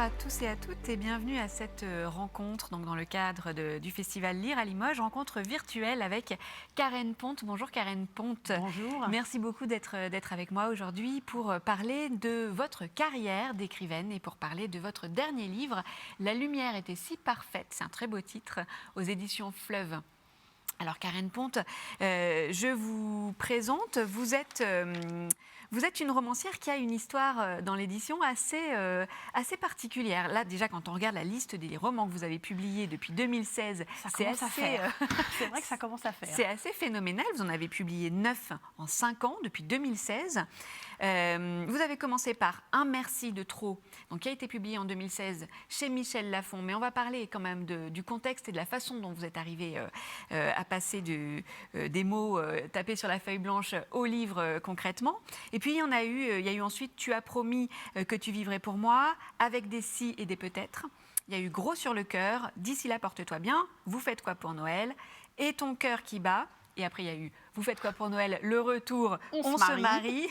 à tous et à toutes et bienvenue à cette rencontre donc dans le cadre du festival Lire à Limoges, rencontre virtuelle avec Karen Ponte. Bonjour Karen Ponte. Bonjour. Merci beaucoup d'être avec moi aujourd'hui pour parler de votre carrière d'écrivaine et pour parler de votre dernier livre, La lumière était si parfaite. C'est un très beau titre aux éditions Fleuve. Alors Karen Ponte, je vous présente, vous êtes une romancière qui a une histoire dans l'édition assez particulière. Là déjà quand on regarde la liste des romans que vous avez publiés depuis 2016, c'est vrai que ça commence à faire. C'est assez phénoménal, vous en avez publié 9 en 5 ans depuis 2016. Vous avez commencé par Un merci de trop, donc, qui a été publié en 2016 chez Michel Lafon, mais on va parler quand même du contexte et de la façon dont vous êtes arrivé à passer des mots tapés sur la feuille blanche au livre concrètement. Et puis il y a eu ensuite Tu as promis que tu vivrais pour moi, avec des si et des peut-être. Il y a eu Gros sur le cœur, D'ici là porte-toi bien, Vous faites quoi pour Noël, Et ton cœur qui bat. Et après, il y a eu Vous faites quoi pour Noël, Le retour, On se marie.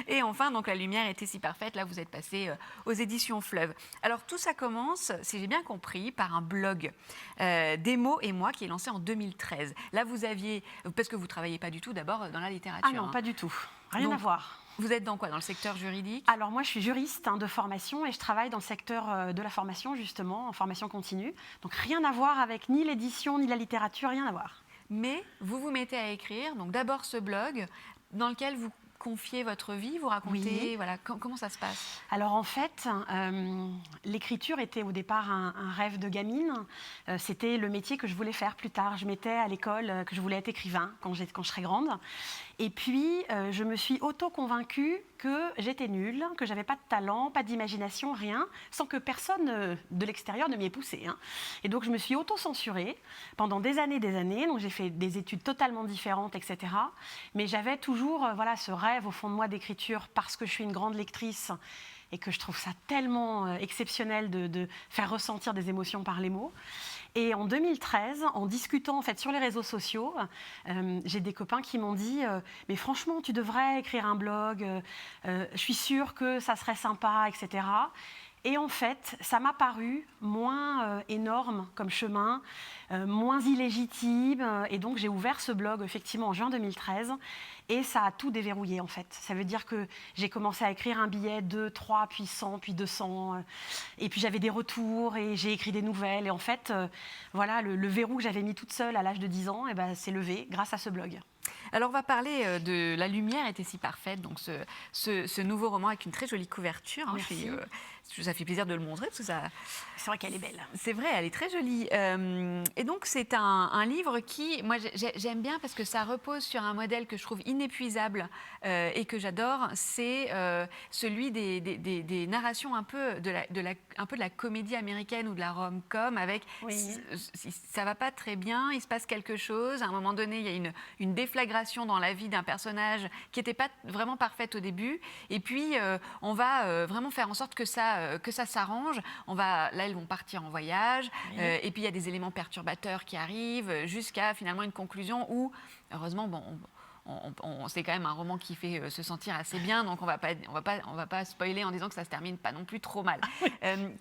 Et enfin, donc La lumière était si parfaite. Là, vous êtes passé aux éditions Fleuve. Alors, tout ça commence, si j'ai bien compris, par un blog Des mots et moi qui est lancé en 2013. Là, vous aviez, parce que vous ne travaillez pas du tout d'abord dans la littérature. Ah non, pas du tout. Rien à voir. Vous êtes dans quoi? Dans le secteur juridique? Alors moi, je suis juriste de formation et je travaille dans le secteur de la formation, justement, en formation continue. Donc rien à voir avec ni l'édition, ni la littérature, rien à voir. Mais vous vous mettez à écrire, donc d'abord ce blog dans lequel vous confiez votre vie, vous racontez, oui. Voilà, comment ça se passe? Alors en fait, l'écriture était au départ un rêve de gamine. C'était le métier que je voulais faire plus tard. Je m'étais à l'école que je voulais être écrivain quand je serais grande. Et puis, je me suis auto-convaincue que j'étais nulle, que je n'avais pas de talent, pas d'imagination, rien, sans que personne de l'extérieur ne m'y ait poussée. Et donc, je me suis auto-censurée pendant des années. Donc, j'ai fait des études totalement différentes, etc. Mais j'avais toujours ce rêve au fond de moi d'écriture parce que je suis une grande lectrice et que je trouve ça tellement exceptionnel de faire ressentir des émotions par les mots. Et en 2013, en discutant en fait sur les réseaux sociaux, j'ai des copains qui m'ont dit mais franchement, tu devrais écrire un blog, je suis sûre que ça serait sympa, etc. Et en fait, ça m'a paru moins énorme comme chemin, moins illégitime. Et donc, j'ai ouvert ce blog, effectivement, en juin 2013. Et ça a tout déverrouillé, en fait. Ça veut dire que j'ai commencé à écrire un billet, 2, 3, puis 100, puis 200. Et puis, j'avais des retours et j'ai écrit des nouvelles. Et en fait, le verrou que j'avais mis toute seule à l'âge de 10 ans, s'est levé grâce à ce blog. Alors, on va parler de La lumière était si parfaite, donc ce nouveau roman avec une très jolie couverture. Merci. Ça fait plaisir de le montrer parce que ça. C'est vrai qu'elle est belle. C'est vrai, elle est très jolie. Et donc, c'est un livre qui, moi, j'aime bien parce que ça repose sur un modèle que je trouve inépuisable et que j'adore. C'est celui des narrations un peu de la comédie américaine ou de la rom-com avec. Oui. Ça va pas très bien, il se passe quelque chose. À un moment donné, il y a une déflagration dans la vie d'un personnage qui n'était pas vraiment parfaite au début. Et puis, on va vraiment faire en sorte que ça s'arrange. Là, elles vont partir en voyage. Oui. Et puis, il y a des éléments perturbateurs qui arrivent jusqu'à finalement une conclusion où, heureusement, c'est quand même un roman qui fait se sentir assez bien, donc on va pas spoiler en disant que ça se termine pas non plus trop mal.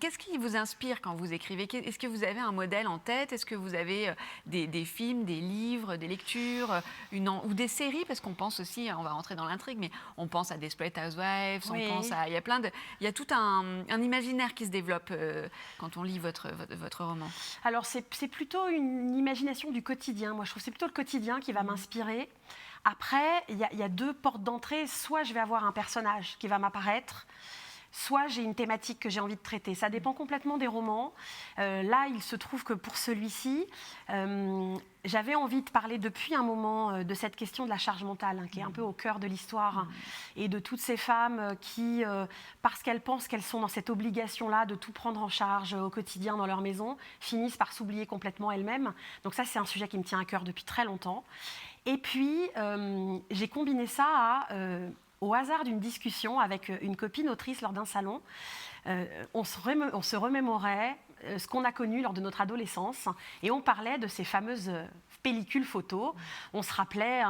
Qu'est-ce qui vous inspire quand vous écrivez? Est-ce que vous avez un modèle en tête? Est-ce que vous avez des films, des livres, des lectures ou des séries? Parce qu'on pense aussi, on va rentrer dans l'intrigue, mais on pense à Desperate Housewives, oui. On pense à... Il y a tout un imaginaire qui se développe quand on lit votre roman. Alors c'est plutôt une imagination du quotidien. Moi je trouve que c'est plutôt le quotidien qui va m'inspirer. Après, il y a 2 portes d'entrée. Soit je vais avoir un personnage qui va m'apparaître, soit j'ai une thématique que j'ai envie de traiter. Ça dépend complètement des romans. Là, il se trouve que pour celui-ci, j'avais envie de parler depuis un moment de cette question de la charge mentale, qui est un peu au cœur de l'histoire, et de toutes ces femmes qui, parce qu'elles pensent qu'elles sont dans cette obligation-là de tout prendre en charge au quotidien dans leur maison, finissent par s'oublier complètement elles-mêmes. Donc ça, c'est un sujet qui me tient à cœur depuis très longtemps. Et puis, j'ai combiné ça au hasard d'une discussion avec une copine autrice lors d'un salon. On se remémorait ce qu'on a connu lors de notre adolescence. Et on parlait de ces fameuses pellicules photos. On se rappelait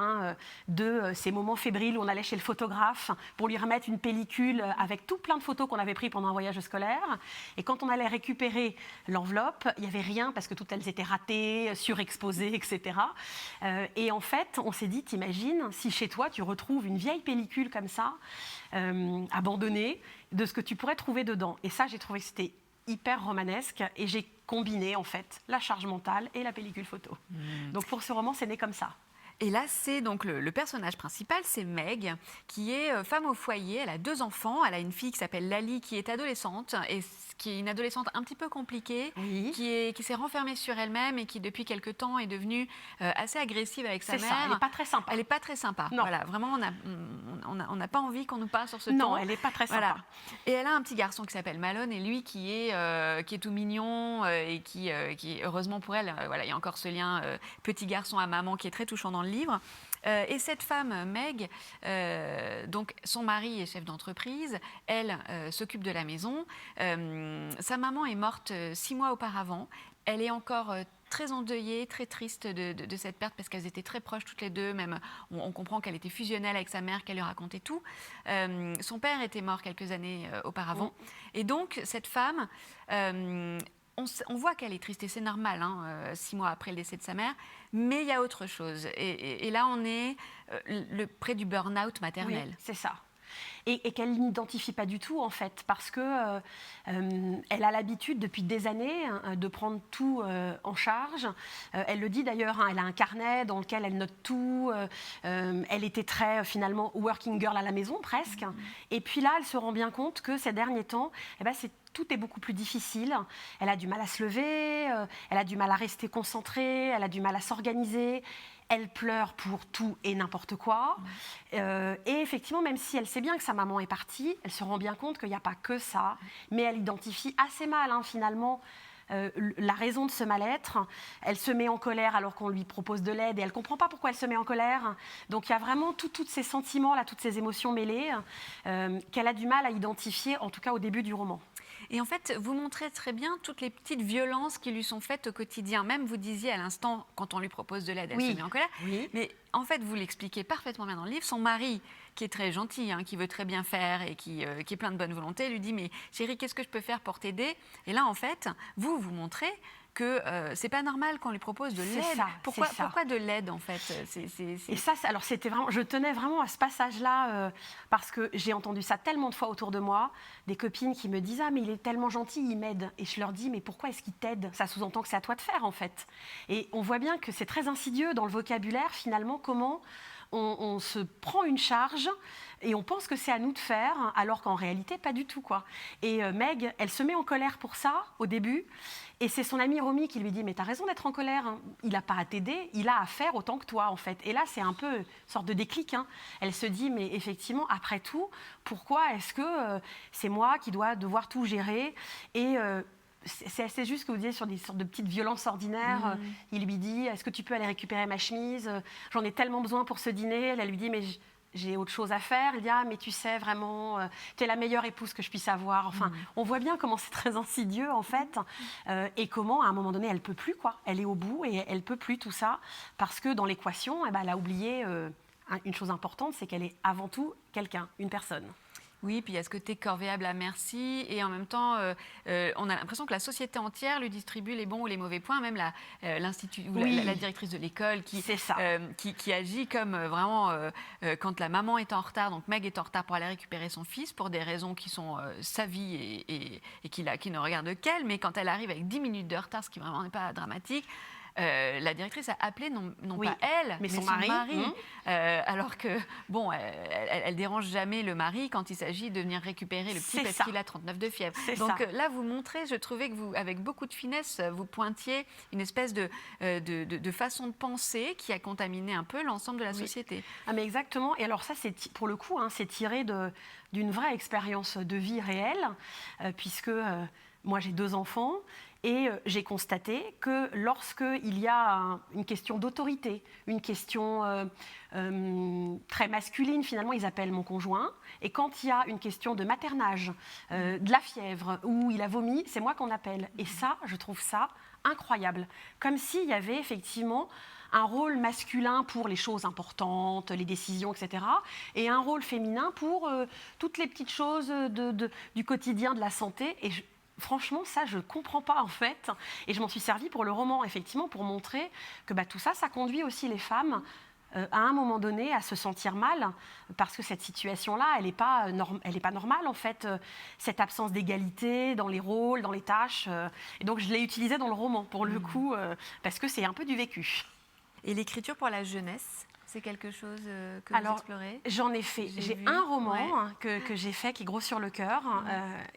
de ces moments fébriles où on allait chez le photographe pour lui remettre une pellicule avec tout plein de photos qu'on avait prises pendant un voyage scolaire. Et quand on allait récupérer l'enveloppe, il n'y avait rien parce que toutes elles étaient ratées, surexposées, etc. Et en fait, on s'est dit, t'imagines, si chez toi, tu retrouves une vieille pellicule comme ça, abandonnée, de ce que tu pourrais trouver dedans. Et ça, j'ai trouvé que c'était hyper romanesque et j'ai combiné en fait la charge mentale et la pellicule photo. Donc pour ce roman, c'est né comme ça. Et là, c'est donc le personnage principal, c'est Meg, qui est femme au foyer. Elle a 2 enfants. Elle a une fille qui s'appelle Lali, qui est adolescente, et qui est une adolescente un petit peu compliquée, Oui. qui s'est renfermée sur elle-même et qui, depuis quelque temps, est devenue assez agressive avec sa mère. C'est ça, elle n'est pas très sympa. Elle n'est pas très sympa. Non. Voilà, vraiment, on n'a pas envie qu'on nous parle sur ce ton. Non, elle n'est pas très sympa. Voilà. Et elle a un petit garçon qui s'appelle Malone, et lui qui est tout mignon et qui, heureusement pour elle, voilà, il y a encore ce lien petit garçon à maman qui est très touchant dans le livre. Et cette femme, Meg, donc son mari est chef d'entreprise, elle s'occupe de la maison. Sa maman est morte 6 mois auparavant. Elle est encore très endeuillée, très triste de cette perte parce qu'elles étaient très proches toutes les deux. Même, on comprend qu'elle était fusionnelle avec sa mère, qu'elle lui racontait tout. Son père était mort quelques années auparavant. Et donc, cette femme... on voit qu'elle est triste et c'est normal, 6 mois après le décès de sa mère, mais il y a autre chose. Et là, on est près du burn-out maternel. Oui, c'est ça. Et qu'elle n'identifie pas du tout, en fait, parce qu'elle a l'habitude, depuis des années, de prendre tout en charge. Elle le dit d'ailleurs, elle a un carnet dans lequel elle note tout. Elle était très, finalement, working girl à la maison, presque. Et puis là, elle se rend bien compte que ces derniers temps, tout est beaucoup plus difficile. Elle a du mal à se lever, elle a du mal à rester concentrée, elle a du mal à s'organiser. Elle pleure pour tout et n'importe quoi. Et effectivement, même si elle sait bien que sa maman est partie, elle se rend bien compte qu'il n'y a pas que ça. Mais elle identifie assez mal, finalement, la raison de ce mal-être. Elle se met en colère alors qu'on lui propose de l'aide et elle ne comprend pas pourquoi elle se met en colère. Donc il y a vraiment tous ces sentiments, toutes ces émotions mêlées qu'elle a du mal à identifier, en tout cas au début du roman. Et en fait, vous montrez très bien toutes les petites violences qui lui sont faites au quotidien. Même, vous disiez à l'instant, quand on lui propose de l'aide, elle se met en colère. Oui. Mais en fait, vous l'expliquez parfaitement bien dans le livre. Son mari, qui est très gentil, qui veut très bien faire et qui est plein de bonne volonté, lui dit « Mais chérie, qu'est-ce que je peux faire pour t'aider ?» Et là, en fait, vous montrez que c'est pas normal qu'on lui propose de l'aide. Pourquoi de l'aide, en fait Et ça, alors c'était vraiment, je tenais vraiment à ce passage-là parce que j'ai entendu ça tellement de fois autour de moi, des copines qui me disent « Ah, mais il est tellement gentil, il m'aide. » Et je leur dis « Mais pourquoi est-ce qu'il t'aide ?» Ça sous-entend que c'est à toi de faire, en fait. Et on voit bien que c'est très insidieux dans le vocabulaire, finalement, comment on se prend une charge et on pense que c'est à nous de faire, alors qu'en réalité, pas du tout, quoi. Et Meg, elle se met en colère pour ça, au début. Et c'est son amie Romy qui lui dit « Mais t'as raison d'être en colère, il n'a pas à t'aider, il a à faire autant que toi, en fait. » Et là, c'est un peu une sorte de déclic. Elle se dit « Mais effectivement, après tout, pourquoi est-ce que c'est moi qui dois devoir tout gérer ?» Et c'est assez juste ce que vous disiez sur des sortes de petites violences ordinaires. Il lui dit « Est-ce que tu peux aller récupérer ma chemise ? J'en ai tellement besoin pour ce dîner. » Elle lui dit « Mais j'ai autre chose à faire. » Il dit « Ah, mais tu sais, vraiment, tu es la meilleure épouse que je puisse avoir. » Enfin, on voit bien comment c'est très insidieux, en fait, et comment, à un moment donné, elle ne peut plus, quoi. Elle est au bout et elle ne peut plus tout ça, parce que dans l'équation, elle a oublié une chose importante, c'est qu'elle est avant tout quelqu'un, une personne. Oui, puis il y a ce côté corvéable à merci, et en même temps, on a l'impression que la société entière lui distribue les bons ou les mauvais points, même l'institut, ou la directrice de l'école qui agit comme vraiment quand la maman est en retard, donc Meg est en retard pour aller récupérer son fils pour des raisons qui sont sa vie et qui ne regardent qu'elle, mais quand elle arrive avec 10 minutes de retard, ce qui vraiment n'est pas dramatique, la directrice a appelé non pas elle, mais son mari. Alors que, bon, elle dérange jamais le mari quand il s'agit de venir récupérer le petit parce qu'il a 39 de fièvre. Donc là, vous montrez, je trouvais que vous, avec beaucoup de finesse, vous pointiez une espèce de façon de penser qui a contaminé un peu l'ensemble de la société. Ah, mais exactement. Et alors ça, pour le coup, c'est tiré d'une vraie expérience de vie réelle, puisque... moi, j'ai 2 enfants Et j'ai constaté que lorsqu'il y a une question d'autorité, une question très masculine, finalement, ils appellent mon conjoint. Et quand il y a une question de maternage, de la fièvre, où il a vomi, c'est moi qu'on appelle. Et ça, je trouve ça incroyable. Comme s'il y avait effectivement un rôle masculin pour les choses importantes, les décisions, etc. Et un rôle féminin pour toutes les petites choses du quotidien, de la santé. Et franchement, ça, je ne comprends pas en fait. Et je m'en suis servie pour le roman, effectivement, pour montrer que tout ça, ça conduit aussi les femmes à un moment donné à se sentir mal, parce que cette situation-là, elle n'est pas normale en fait, cette absence d'égalité dans les rôles, dans les tâches. Et donc je l'ai utilisée dans le roman, pour le coup, parce que c'est un peu du vécu. Et l'écriture pour la jeunesse, c'est quelque chose que vous explorez? J'en ai fait. J'ai un roman que j'ai fait qui est Gros sur le cœur,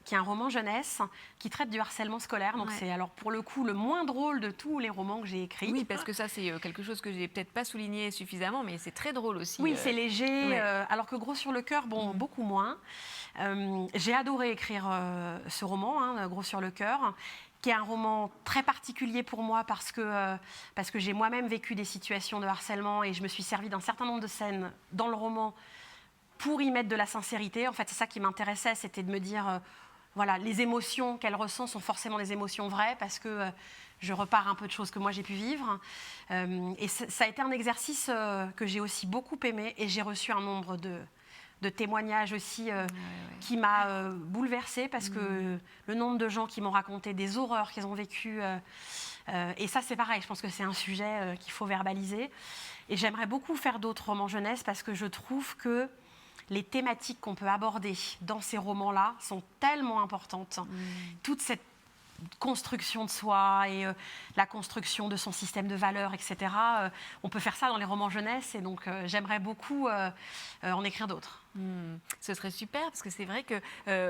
qui est un roman jeunesse qui traite du harcèlement scolaire. Donc c'est alors pour le coup le moins drôle de tous les romans que j'ai écrits. Oui, parce que ça c'est quelque chose que j'ai peut-être pas souligné suffisamment, mais c'est très drôle aussi. Oui, c'est léger, alors que Gros sur le cœur, beaucoup moins. J'ai adoré écrire ce roman, Gros sur le cœur, qui est un roman très particulier pour moi parce que j'ai moi-même vécu des situations de harcèlement et je me suis servi d'un certain nombre de scènes dans le roman pour y mettre de la sincérité. En fait, c'est ça qui m'intéressait, c'était de me dire, voilà, les émotions qu'elle ressent sont forcément des émotions vraies parce que je repars un peu de choses que moi j'ai pu vivre. Et ça a été un exercice que j'ai aussi beaucoup aimé et j'ai reçu un nombre de témoignages aussi qui m'a bouleversée parce que le nombre de gens qui m'ont raconté des horreurs qu'ils ont vécues, et ça c'est pareil, je pense que c'est un sujet qu'il faut verbaliser. Et j'aimerais beaucoup faire d'autres romans jeunesse parce que je trouve que les thématiques qu'on peut aborder dans ces romans-là sont tellement importantes. Toute cette construction de soi et la construction de son système de valeurs, etc. On peut faire ça dans les romans jeunesse et donc j'aimerais beaucoup en écrire d'autres. Ce serait super parce que c'est vrai que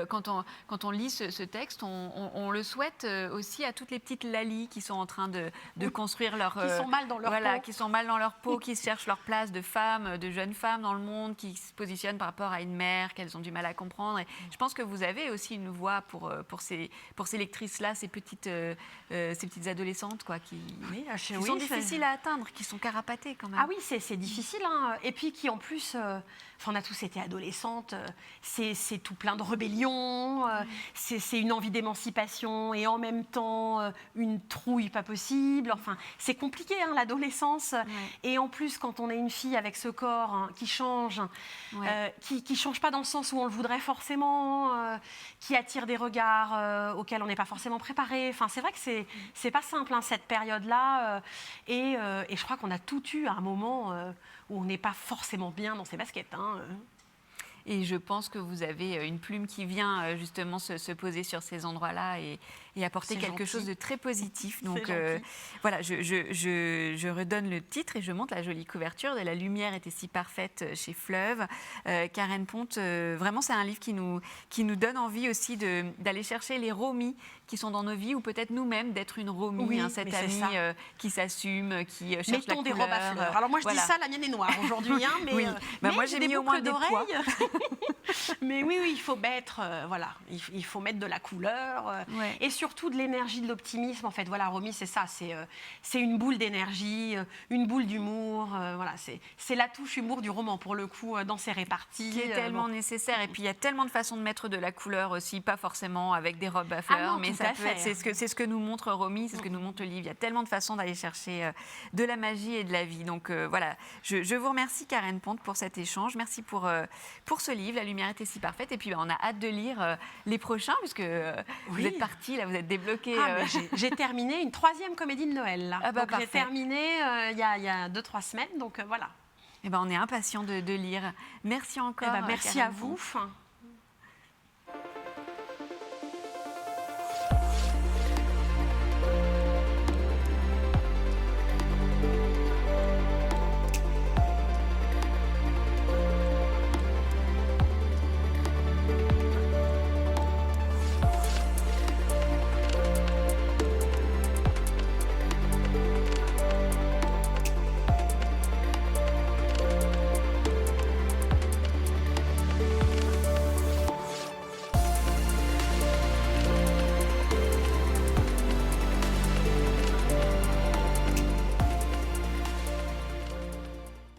quand on lit ce texte, on le souhaite aussi à toutes les petites Lali qui sont en train de construire leur... qui sont mal dans leur peau. Qui sont mal dans leur peau, qui cherchent leur place de femmes, de jeunes femmes dans le monde, qui se positionnent par rapport à une mère qu'elles ont du mal à comprendre. Et je pense que vous avez aussi une voix pour ces lectrices-là, ces petites adolescentes quoi, qui sont difficiles à atteindre, qui sont carapatées quand même. Ah oui, c'est difficile. Et puis qui en plus... on a tous été adolescentes, c'est tout plein de rébellion, c'est une envie d'émancipation et en même temps une trouille pas possible. Enfin, c'est compliqué l'adolescence. Et en plus, quand on est une fille avec ce corps qui change, qui change pas dans le sens où on le voudrait forcément, qui attire des regards auxquels on n'est pas forcément préparé. Enfin, c'est vrai que c'est pas simple cette période-là. Et je crois qu'on a tout eu à un moment où on n'est pas forcément bien dans ses baskets. Et je pense que vous avez une plume qui vient justement se poser sur ces endroits-là et apporter quelque chose de très positif. Donc voilà, je redonne le titre et je montre la jolie couverture de La lumière était si parfaite chez Fleuve. Karen Ponte, vraiment c'est un livre qui nous donne envie aussi d'aller chercher les Romy qui sont dans nos vies ou peut-être nous-mêmes d'être une Romy, cette amie qui s'assume, qui cherche Mettons la des couleur. robes à fleurs. Alors moi je dis ça, la mienne est noire aujourd'hui, mais, mais moi j'ai mis au moins des pois. Mais oui, il faut mettre, il faut mettre de la couleur et surtout de l'énergie, de l'optimisme. En fait, voilà, Romy, c'est ça, c'est une boule d'énergie, une boule d'humour. Voilà, c'est la touche humour du roman pour le coup dans ses réparties. Qui est tellement nécessaire. Et puis il y a tellement de façons de mettre de la couleur aussi, pas forcément avec des robes à fleurs, mais ça peut être. C'est ce que nous montre Romy, c'est ce que nous montre le livre. Il y a tellement de façons d'aller chercher de la magie et de la vie. Donc voilà, je vous remercie Karen Ponte pour cet échange. Merci pour ce livre. La lumière était si parfaite. Et puis on a hâte de lire les prochains, puisque vous êtes partis, là, vous êtes débloqués. J'ai terminé une 3e comédie de Noël. Là. Donc j'ai terminé il y a 2-3 semaines. Donc voilà. On est impatients de lire. Merci encore. Merci à vous.